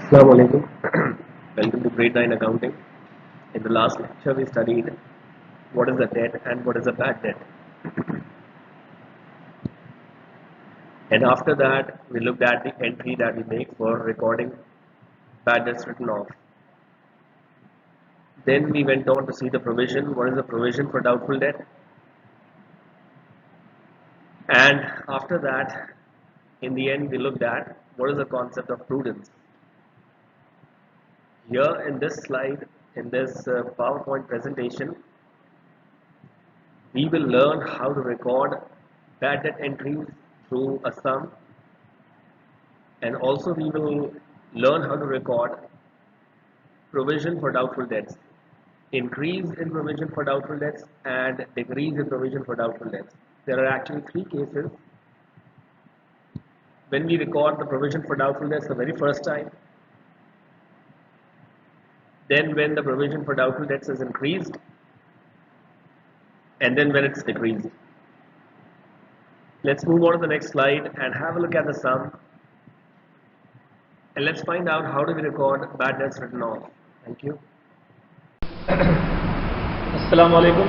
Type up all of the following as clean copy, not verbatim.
Assalamu alaikum. Welcome to Grade 9 Accounting. In the last lecture, we studied what is a debt and what is a bad debt. And after that, we looked at the entry that we make for recording bad debts written off. Then we went on to see the provision. What is the provision for doubtful debt? And after that, in the end, we looked at what is the concept of prudence. Here in this slide, in this PowerPoint presentation, we will learn how to record bad debt entries through a sum, and also we will learn how to record provision for doubtful debts, increase in provision for doubtful debts and decrease in provision for doubtful debts. There are actually three cases when we record the provision for doubtful debts the very first time, then when the provision for doubtful debts is increased, and then when it's decreased. Let's move on to the next slide and have a look at the sum, and let's find out how do we record bad debts written off. Thank you. Assalamu alaikum.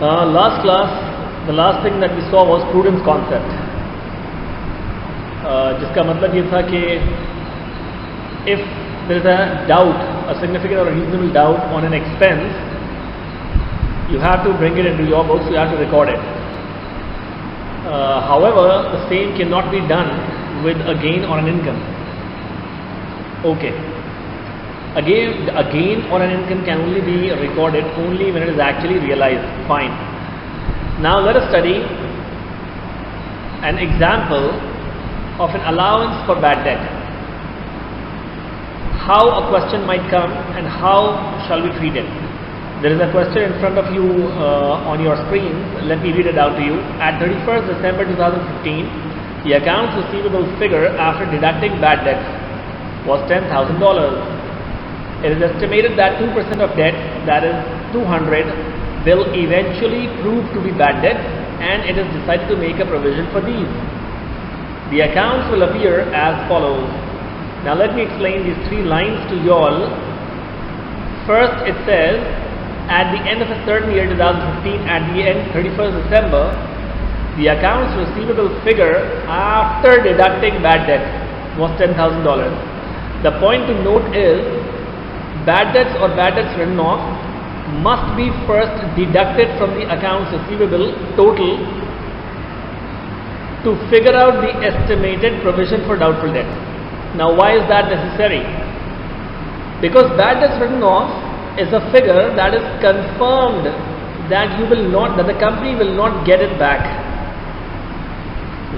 Last class, the last thing that we saw was prudence concept, जिसका मतलब ये था कि if there is a doubt, a significant or a reasonable doubt on an expense, you have to bring it into your books, you have to record it. However, the same cannot be done with a gain or an income. Okay. Again, a gain or an income can only be recorded only when it is actually realized. Fine. Now let us study an example of an allowance for bad debt. How a question might come and how shall we treat it? There is a question in front of you on your screen. Let me read it out to you. At 31st December 2015, the accounts receivable figure after deducting bad debt was $10,000. It is estimated that 2% of debt, that is 200, will eventually prove to be bad debt, and it is decided to make a provision for these. The accounts will appear as follows. Now let me explain these three lines to you all. First, it says, at the end of a certain year, 2015, at the end 31st December, the accounts receivable figure after deducting bad debt was $10,000. The point to note is, bad debts or bad debts written off must be first deducted from the accounts receivable total to figure out the estimated provision for doubtful debt. Now why is that necessary? Because bad debts written off is a figure that is confirmed that the company will not get it back.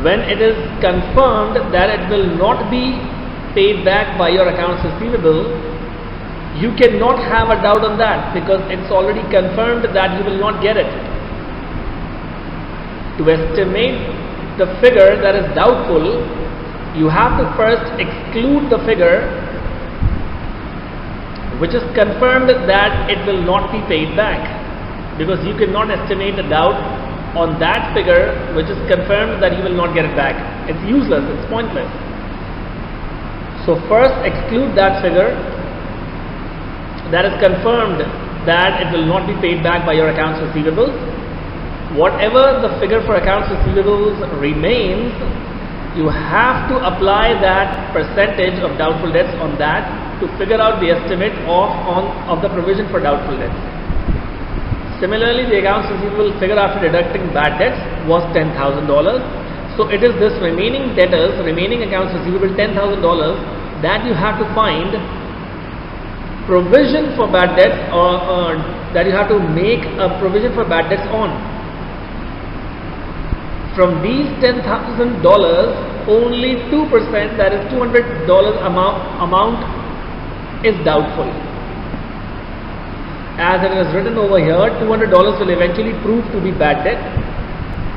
When it is confirmed that it will not be paid back by your accounts receivable, you cannot have a doubt on that because it's already confirmed that you will not get it. To estimate the figure that is doubtful, you have to first exclude the figure which is confirmed that it will not be paid back, because you cannot estimate a doubt on that figure which is confirmed that you will not get it back. It's useless, it's pointless. So first exclude that figure that is confirmed that it will not be paid back by your accounts receivables. Whatever the figure for accounts receivables remains, you have to apply that percentage of doubtful debts on that to figure out the estimate of the provision for doubtful debts. Similarly, the accounts receivable figure after deducting bad debts was $10,000. So it is this remaining accounts receivable $10,000 that you have to find provision for bad debt, or that you have to make a provision for bad debts on. From these $10,000, only 2%, that is $200 amount is doubtful. As it is written over here, $200 will eventually prove to be bad debt,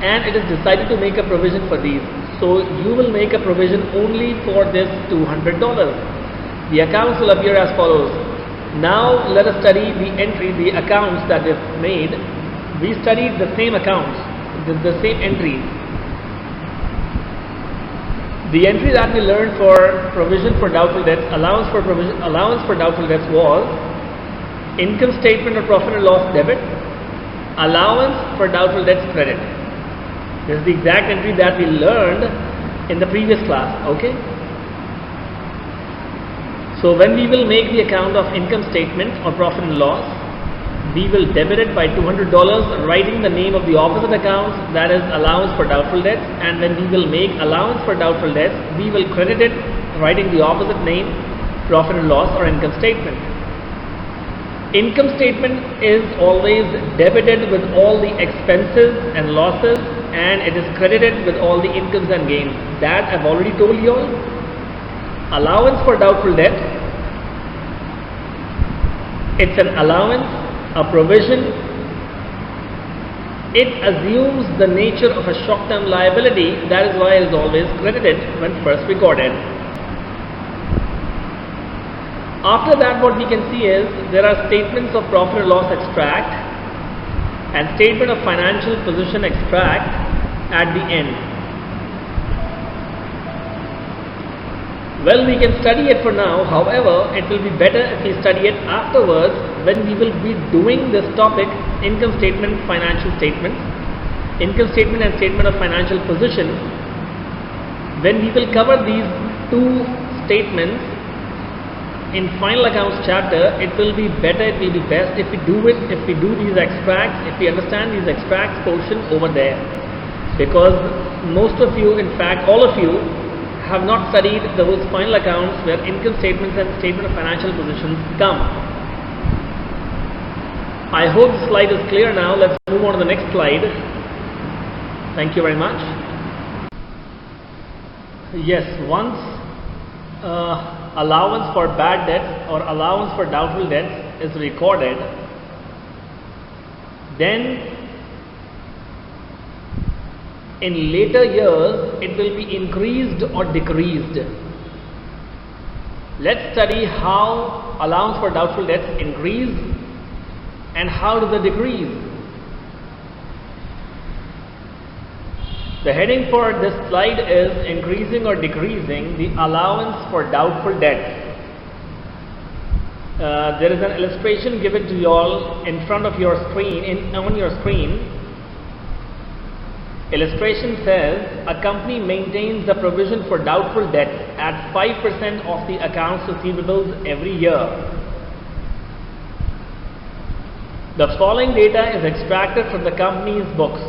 and it is decided to make a provision for these. So you will make a provision only for this $200. The accounts will appear as follows. Now let us study the accounts that they've made. We studied the same accounts, the same entries. The entry that we learned for provision for doubtful debts, allowance for doubtful debts was income statement of profit and loss debit, allowance for doubtful debts credit. This is the exact entry that we learned in the previous class. Okay. So when we will make the account of income statement or profit and loss, we will debit it by $200, writing the name of the opposite account, that is allowance for doubtful debts, and when we will make allowance for doubtful debts, we will credit it, writing the opposite name, profit and loss or income statement. Income statement is always debited with all the expenses and losses, and it is credited with all the incomes and gains. That I've already told you all. Allowance for doubtful debt, it's an allowance, a provision. It assumes the nature of a short-term liability. That is why it is always credited when first recorded. After that, what we can see is there are statements of profit and loss extract and statement of financial position extract at the end. Well, we can study it for now. However, it will be better if we study it afterwards when we will be doing this topic, income statement, financial statements, income statement and statement of financial position. When we will cover these two statements in final accounts chapter, it will be better, it will be best if we do these extracts, if we understand these extracts portion over there. Because most of you, in fact all of you, have not studied those final accounts where income statements and statement of financial positions come. I hope the slide is clear now. Let's move on to the next slide. Thank you very much. Yes, once allowance for bad debts or allowance for doubtful debts is recorded, then in later years it will be increased or decreased. Let's study how allowance for doubtful debts increase and how does it decrease. The heading for this slide is increasing or decreasing the allowance for doubtful debts. There is an illustration given to you all in front of your screen, on your screen. Illustration says a company maintains the provision for doubtful debts at 5% of the accounts receivables every year. The following data is extracted from the company's books.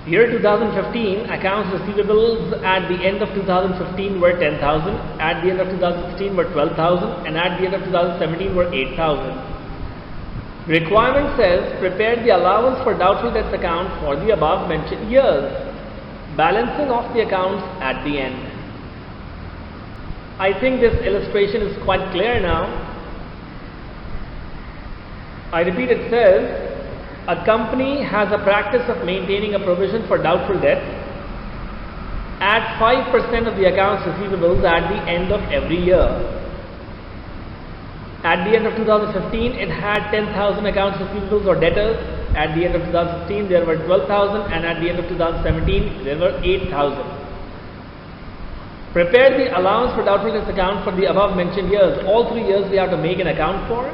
Year 2015, accounts receivables at the end of 2015 were 10,000, at the end of 2016 were 12,000, and at the end of 2017 were 8,000. Requirement says prepare the allowance for doubtful debts account for the above mentioned years, balancing of the accounts at the end. I think this illustration is quite clear now. I repeat, it says a company has a practice of maintaining a provision for doubtful debt at 5% of the accounts receivables at the end of every year. At the end of 2015, it had 10,000 accounts receivables or debtors. At the end of 2016, there were 12,000, and at the end of 2017, there were 8,000. Prepare the allowance for doubtful debts account for the above mentioned years. All 3 years we have to make an account for.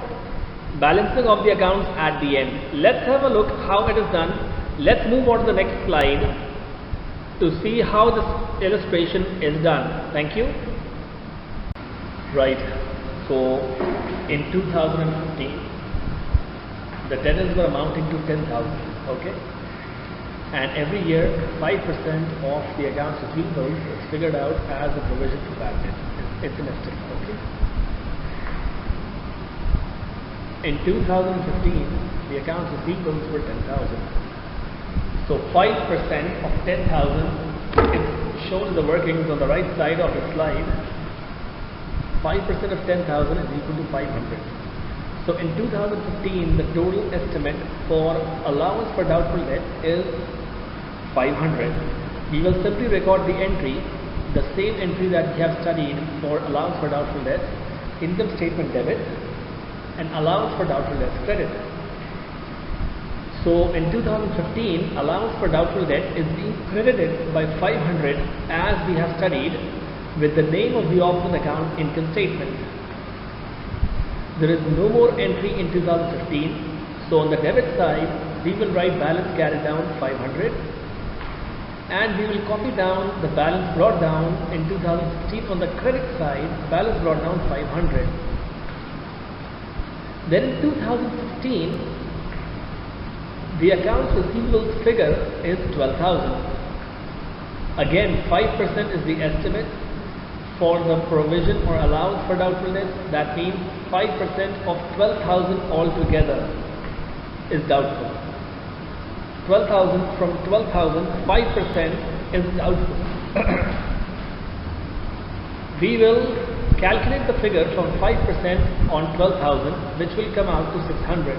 Balancing of the accounts at the end. Let's have a look how it is done. Let's move on to the next slide to see how this illustration is done. Thank you. Right. So in 2015, the debtors were amounting to 10,000. Okay. And every year 5% of the accounts receivables is figured out as a provision for bad debt. It's an estimate. Okay. In 2015, the accounts receivables were 10,000. So 5% of 10,000 is shown in the workings on the right side of the slide. 5% of 10,000 is equal to 500. So in 2015, the total estimate for allowance for doubtful debt is 500. We will simply record the entry, the same entry that we have studied for allowance for doubtful debt, income statement debit, and allowance for doubtful debts credit. So in 2015, allowance for doubtful debt is being credited by 500 as we have studied with the name of the opposite account income statement. There is no more entry in 2015. So on the debit side, we will write balance carried down 500 and we will copy down the balance brought down in 2016. On the credit side, balance brought down 500. Then in 2016, the accounts receivables figure is 12,000. Again, 5% is the estimate for the provision or allowance for doubtful debts. That means 5% of 12,000 altogether is doubtful. 12,000 from 12,000, 5% is doubtful. We will calculate the figure from 5% on 12,000, which will come out to 600.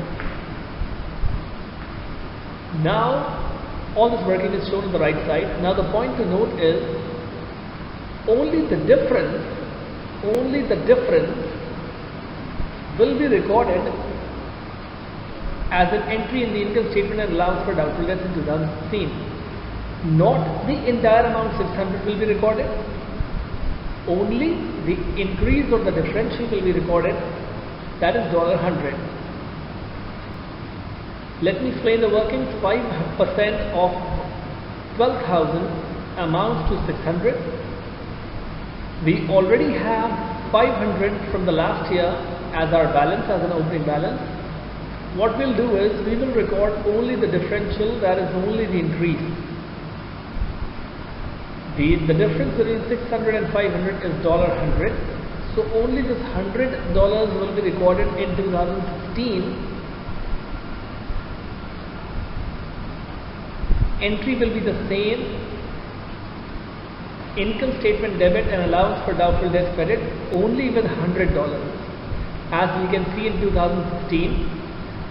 Now, all this working is shown on the right side. Now, the point to note is only the difference will be recorded as an entry in the income statement and allowance for doubtful debts in 2016. Not the entire amount 600 will be recorded. Only the increase or the differential will be recorded, that is $100. Let me explain the workings. 5% of 12,000 amounts to 600. We already have 500 from the last year as our balance, as an opening balance. What we'll do is we will record only the differential, that is only the increase. The difference between 600 and 500 is $100. So only this $100 will be recorded in 2016. Entry will be the same. Income statement debit and allowance for doubtful debts credit only with $100. As we can see in 2016,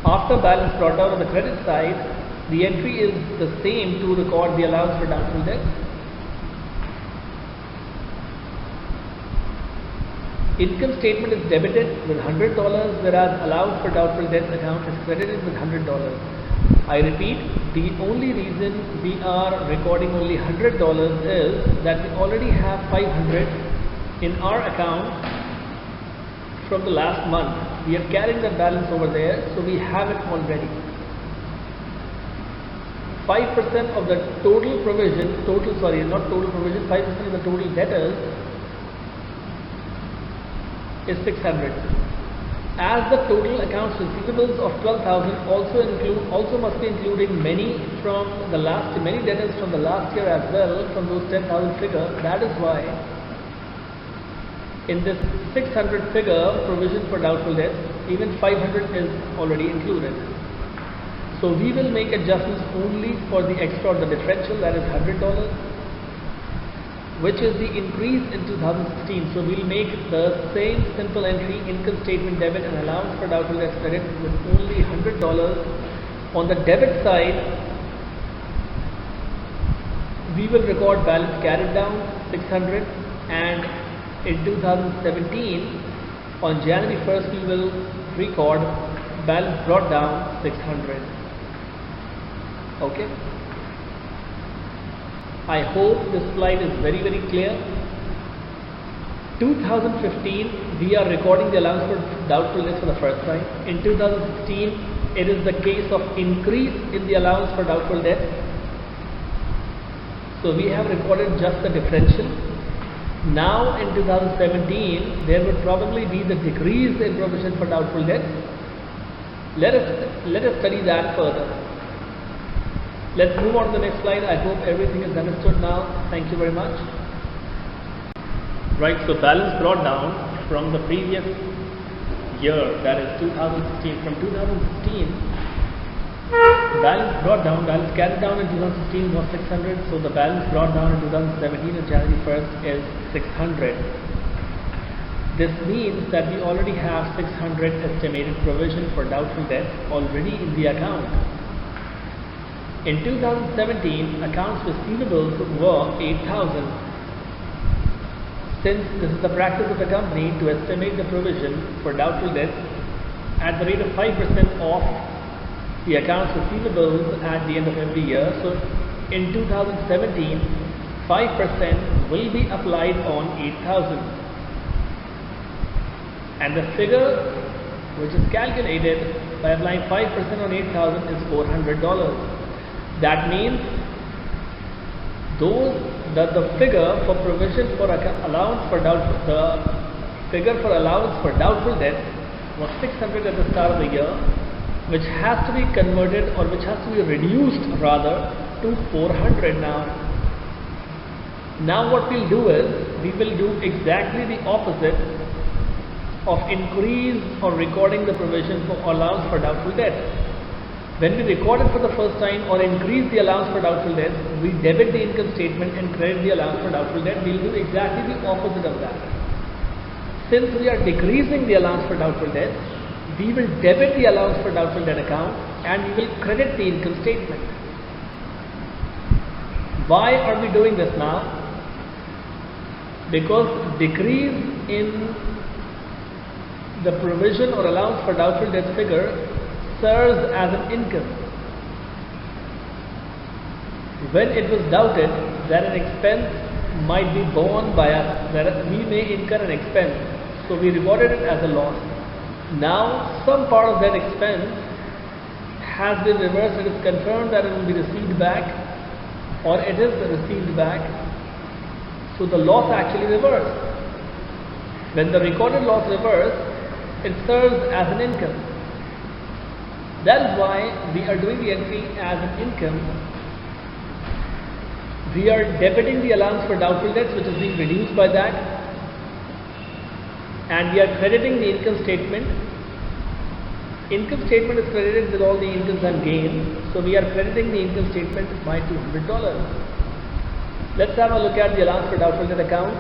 after balance brought down on the credit side, the entry is the same to record the allowance for doubtful debts. Income statement is debited with $100, whereas allowance for doubtful debts account is credited with $100. I repeat, the only reason we are recording only $100 is that we already have 500 in our account from the last month. We are carrying the balance over there, so we have it already. 5% of the total provision, 5% of the total debtors is 600. As the total accounts receivables of 12,000 also must be including many debtors from the last year as well, from those 10,000 figure. That is why in this 600 figure provision for doubtful debts, even 500 is already included. So we will make adjustments only for the extra or the differential, that is $100, which is the increase in 2016. So we will make the same simple entry, income statement debit and allowance for doubtful debts credit, with only $100. On the debit side, we will record balance carried down 600, and in 2017 on January 1st we will record balance brought down 600. Okay, I hope this slide is very clear. 2015 we are recording the allowance for doubtful debts for the first time. In 2016 it is the case of increase in the allowance for doubtful debts. So we have recorded just the differential. Now in 2017 there would probably be the decrease in provision for doubtful debts. Let us study that further. Let's move on to the next slide. I hope everything is understood now. Thank you very much. Right, so balance brought down from the previous year, that is 2016. From 2016, balance brought down, balance carried down in 2016 was 600. So the balance brought down in 2017 on January 1st is 600. This means that we already have 600 estimated provision for doubtful debts already in the account. In 2017, accounts receivables were 8,000. Since this is the practice of the company to estimate the provision for doubtful debts at the rate of 5% of the accounts receivables at the end of every year. So in 2017, 5% will be applied on 8,000, and the figure which is calculated by applying 5% on 8,000 is $400. That means the figure for provision for allowance for doubtful debt was 600 at the start of the year, which has to be converted, or which has to be reduced rather, to 400 now. Now what we'll do is, we will do exactly the opposite of increase or recording the provision for allowance for doubtful debt. When we record it for the first time or increase the allowance for doubtful debt, we debit the income statement and credit the allowance for doubtful debt. We'll do exactly the opposite of that. Since we are decreasing the allowance for doubtful debt, we will debit the allowance for doubtful debt account and we will credit the income statement. Why are we doing this now? Because decrease in the provision or allowance for doubtful debt figure serves as an income. When it was doubted that an expense might be borne by us, that we may incur an expense, so we reported it as a loss. Now some part of that expense has been reversed. It is confirmed that it will be received back, or it is received back, so the loss actually reversed. When the recorded loss reversed, it serves as an income. That is why we are doing the entry as an income. We are debiting the allowance for doubtful debts, which is being reduced by that, and we are crediting the income statement. Income statement is credited with all the incomes and gains, so we are crediting the income statement by $200. Let's have a look at the allowance for doubtful debt account.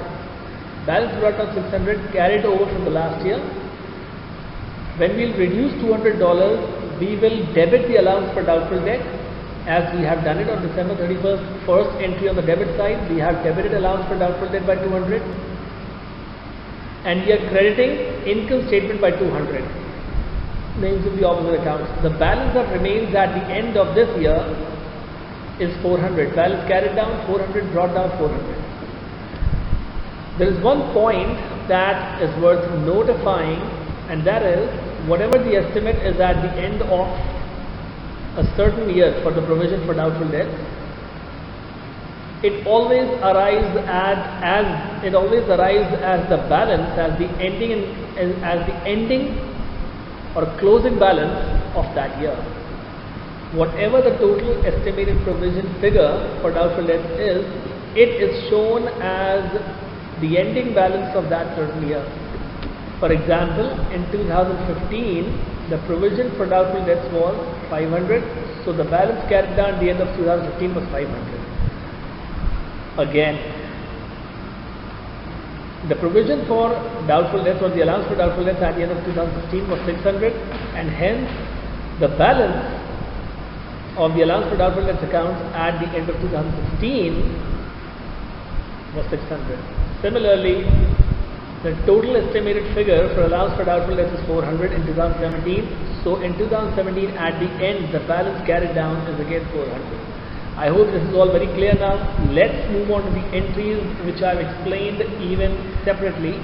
Balance brought down 600, carried over from the last year. When we will reduce $200, we will debit the allowance for doubtful debt, as we have done it on December 31st. First entry on the debit side, we have debited allowance for doubtful debt by 200, and we are crediting income statement by 200. Names of the opposite accounts. The balance that remains at the end of this year is 400. Balance carried down 400, brought down 400. There is one point that is worth notifying, and that is, whatever the estimate is at the end of a certain year for the provision for doubtful debts, it always arrives as the balance, as the ending or closing balance of that year. Whatever the total estimated provision figure for doubtful debts is, it is shown as the ending balance of that certain year. For example, in 2015, the provision for doubtful debts was 500, so the balance carried down at the end of 2015 was 500. Again, the provision for doubtful debts, or the allowance for doubtful debts at the end of 2015 was 600, and hence the balance of the allowance for doubtful debts accounts at the end of 2015 was 600. Similarly, the total estimated figure for allowance for doubtful debts is 400 in 2017. So in 2017, at the end, the balance carried down is again 400. I hope this is all very clear now. Let's move on to the entries which I have explained even separately.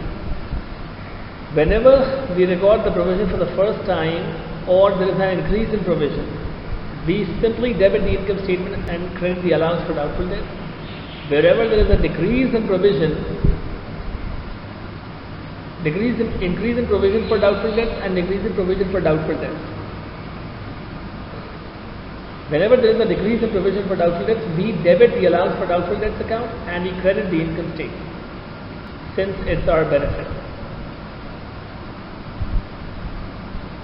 Whenever we record the provision for the first time, or there is an increase in provision, we simply debit the income statement and credit the allowance for doubtful debts. Wherever there is a decrease in provision, increase in provision for doubtful debts and decrease in provision for doubtful debts. Whenever there is a decrease in provision for doubtful debts, we debit the allowance for doubtful debts account and we credit the income statement, since it's our benefit.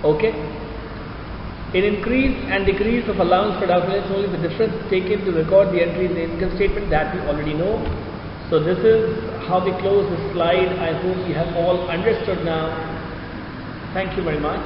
Okay? In increase and decrease of allowance for doubtful debts, only the difference taken to record the entry in the income statement, that we already know. So this is how we close this slide. I hope you have all understood now. Thank you very much.